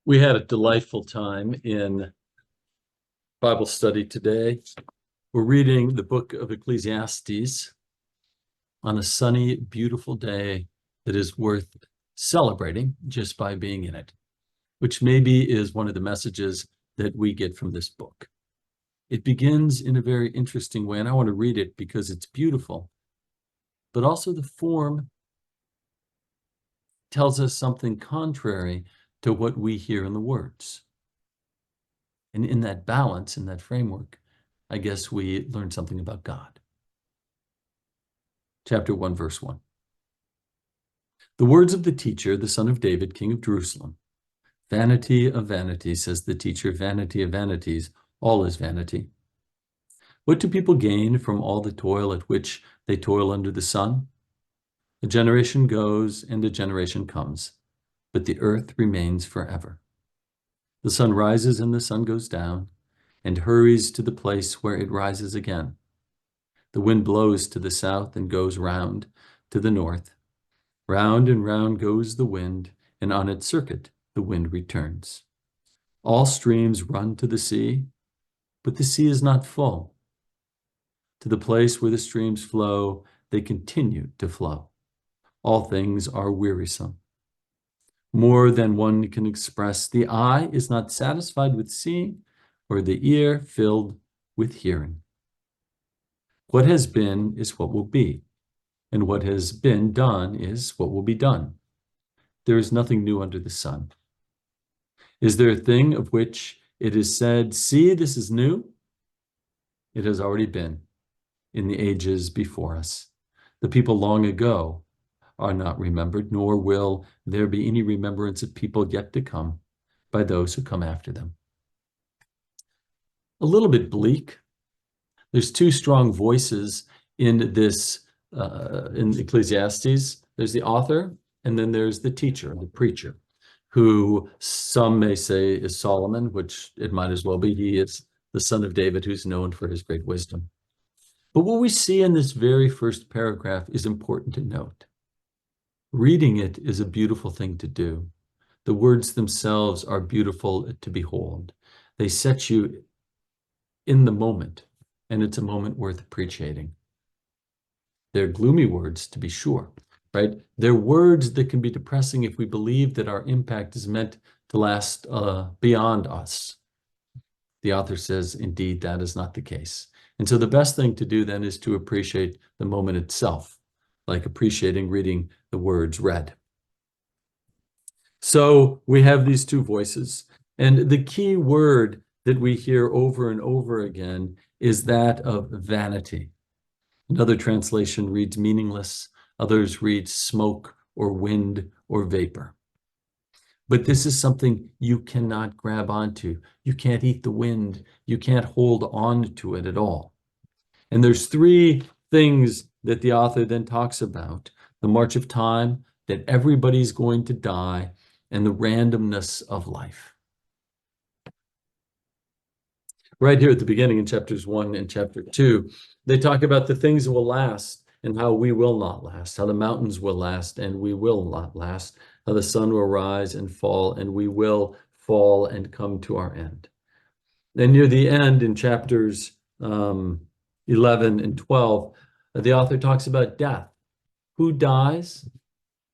We had a delightful time in Bible study today. We're reading the book of Ecclesiastes on a sunny, beautiful day that is worth celebrating just by being in it, which maybe is one of the messages that we get from this book. It begins in a very interesting way, and I want to read it because it's beautiful, but also the form tells us something contrary to what we hear in the words. And in that balance, in that framework, I guess we learn something about God. Chapter 1, verse 1. The words of the teacher, the son of David, king of Jerusalem. Vanity of vanities, says the teacher, vanity of vanities, all is vanity. What do people gain from all the toil at which they toil under the sun? A generation goes and a generation comes, but the earth remains forever. The sun rises and the sun goes down, and hurries to the place where it rises again. The wind blows to the south and goes round to the north. Round and round goes the wind, and on its circuit the wind returns. All streams run to the sea, but the sea is not full. To the place where the streams flow, they continue to flow. All things are wearisome. More than one can express. The eye is not satisfied with seeing, or the ear filled with hearing. What has been is what will be, and what has been done is what will be done. There is nothing new under the sun. Is there a thing of which it is said, "See, this is new"? It has already been in the ages before us. The people long ago are not remembered, nor will there be any remembrance of people yet to come by those who come after them. A little bit bleak. There's two strong voices in this, in Ecclesiastes. There's the author, and then there's the teacher, the preacher, who some may say is Solomon, which it might as well be. He is the son of David, who's known for his great wisdom. But what we see in this very first paragraph is important to note. Reading it is a beautiful thing to do. The words themselves are beautiful to behold. They set you in the moment, and it's a moment worth appreciating. They're gloomy words, to be sure, right? They're words that can be depressing if we believe that our impact is meant to last beyond us. The author says, indeed, that is not the case. And so the best thing to do then is to appreciate the moment itself, like appreciating reading the words read. So we have these two voices, and the key word that we hear over and over again is that of vanity. Another translation reads meaningless, others read smoke or wind or vapor. But this is something you cannot grab onto. You can't eat the wind. You can't hold on to it at all. And there's three things that the author then talks about: the march of time, that everybody's going to die, and the randomness of life. Right here at the beginning in chapters 1 and chapter 2, they talk about the things that will last and how we will not last, how the mountains will last and we will not last, how the sun will rise and fall and we will fall and come to our end. Then near the end in chapters 11 and 12, the author talks about death. Who dies?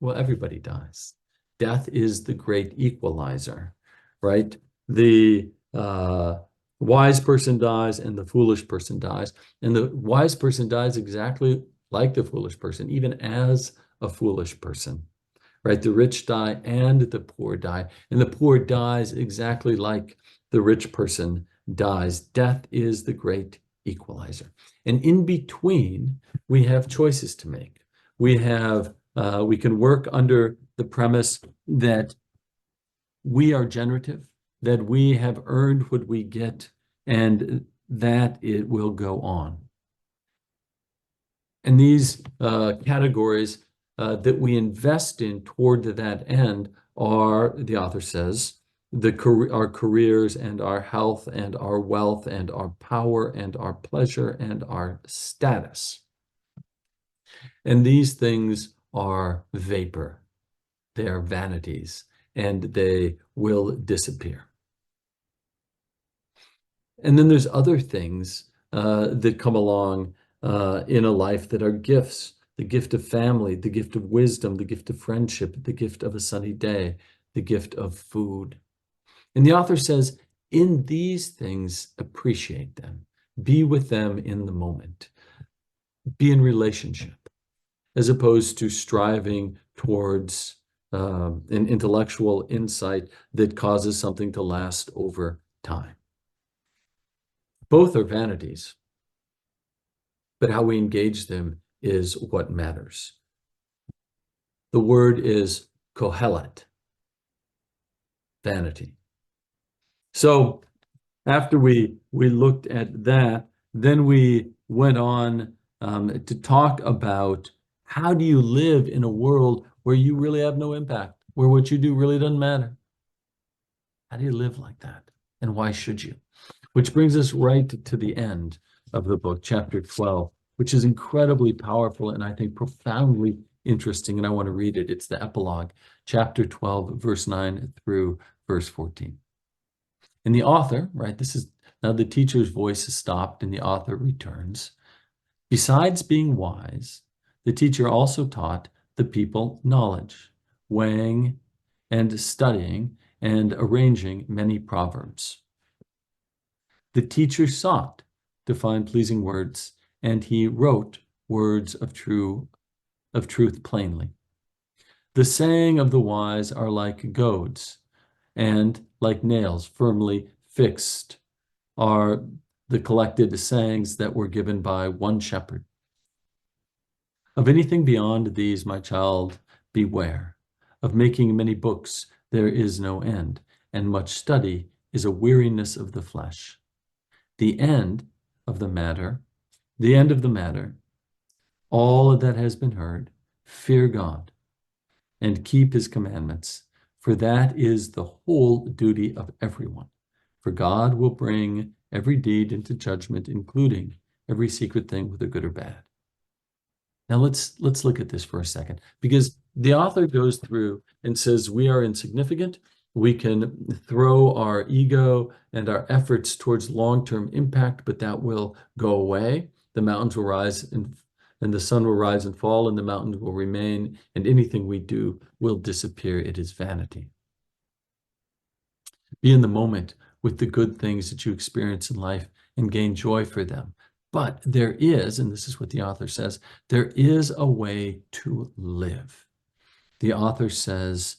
Well, everybody dies. Death is the great equalizer, right? The wise person dies and the foolish person dies. And the wise person dies exactly like the foolish person, even as a foolish person, right? The rich die and the poor die. And the poor dies exactly like the rich person dies. Death is the great equalizer. And in between, we have choices to make. We can work under the premise that we are generative, that we have earned what we get, and that it will go on. And these categories that we invest in toward that end are, the author says, our careers and our health and our wealth and our power and our pleasure and our status. And these things are vapor. They are vanities. and they will disappear. And then there's other things that come along in a life that are gifts: the gift of family, the gift of wisdom, the gift of friendship, the gift of a sunny day, the gift of food. And the author says, in these things, appreciate them. Be with them in the moment. Be in relationship, as opposed to striving towards an intellectual insight that causes something to last over time. Both are vanities, but how we engage them is what matters. The word is kohelet, vanity. So after we looked at that, then we went on to talk about how do you live in a world where you really have no impact, where what you do really doesn't matter. How do you live like that? And why should you? Which brings us right to the end of the book, chapter 12, which is incredibly powerful and I think profoundly interesting. And I want to read it. It's the epilogue, chapter 12, verse 9 through verse 14. And the author, right, this is now the teacher's voice is stopped and the author returns. Besides being wise, the teacher also taught the people knowledge, weighing and studying and arranging many proverbs. The teacher sought to find pleasing words, and he wrote words of truth plainly. The saying of the wise are like goads, and like nails firmly fixed are the collected sayings that were given by one shepherd. Of anything beyond these, my child, beware. Of making many books there is no end, and much study is a weariness of the flesh. The end of the matter, all that has been heard, fear God and keep his commandments, for that is the whole duty of everyone. For God will bring every deed into judgment, including every secret thing, whether good or bad. Now let's look at this for a second, because the author goes through and says we are insignificant. We can throw our ego and our efforts towards long-term impact, but that will go away. The mountains will rise and the sun will rise and fall, and the mountains will remain, and anything we do will disappear. It is vanity. Be in the moment with the good things that you experience in life and gain joy for them. But there is, and this is what the author says, there is a way to live. The author says,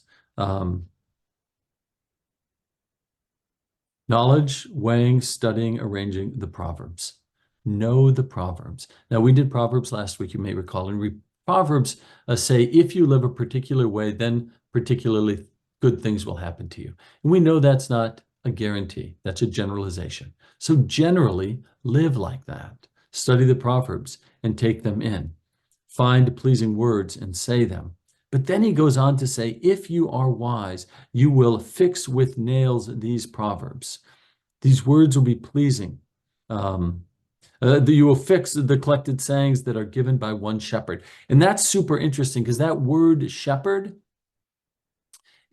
knowledge, weighing, studying, arranging the Proverbs. Know the Proverbs. Now, we did Proverbs last week, you may recall, and Proverbs say, if you live a particular way, then particularly good things will happen to you. And we know that's not a guarantee. That's a generalization. So generally, live like that. Study the Proverbs and take them in. Find pleasing words and say them. But then he goes on to say, if you are wise, you will fix with nails these proverbs. These words will be pleasing. You will fix the collected sayings that are given by one shepherd. And that's super interesting because that word shepherd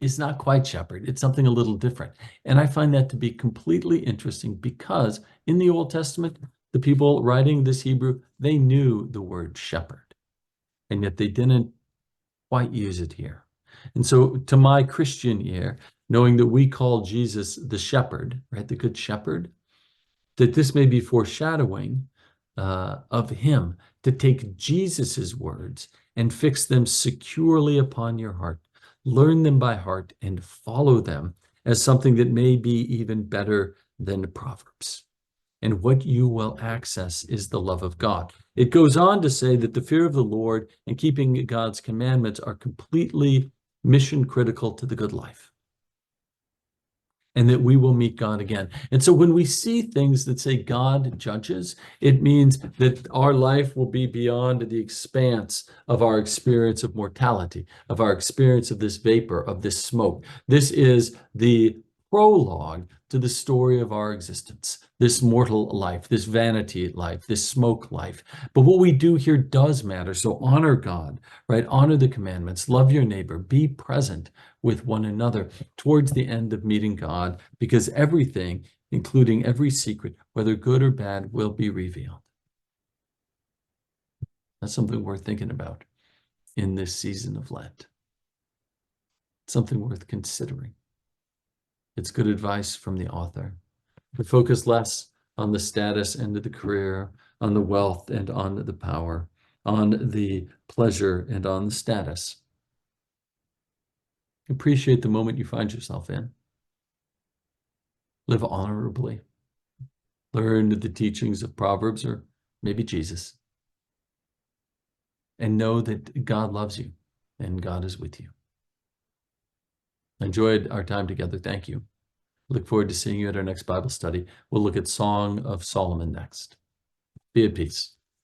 is not quite shepherd. It's something a little different. And I find that to be completely interesting because in the Old Testament, the people writing this Hebrew, they knew the word shepherd, and yet they didn't quite use it here. And so to my Christian ear, knowing that we call Jesus the shepherd, right, the good shepherd, that this may be foreshadowing of him, to take Jesus's words and fix them securely upon your heart, learn them by heart and follow them as something that may be even better than the Proverbs. And what you will access is the love of God. It goes on to say that the fear of the Lord and keeping God's commandments are completely mission critical to the good life, and that we will meet God again. And so when we see things that say God judges, it means that our life will be beyond the expanse of our experience of mortality, of our experience of this vapor, of this smoke. This is the prologue to the story of our existence, this mortal life, this vanity life, this smoke life. But what we do here does matter. So honor God, right? Honor the commandments, love your neighbor, be present with one another towards the end of meeting God, because everything, including every secret, whether good or bad, will be revealed. That's something worth thinking about in this season of Lent. Something worth considering. It's good advice from the author. To focus less on the status and the career, on the wealth and on the power, on the pleasure and on the status. Appreciate the moment you find yourself in. Live honorably. Learn the teachings of Proverbs or maybe Jesus. And know that God loves you and God is with you. I enjoyed our time together. Thank you. Look forward to seeing you at our next Bible study. We'll look at Song of Solomon next. Be at peace.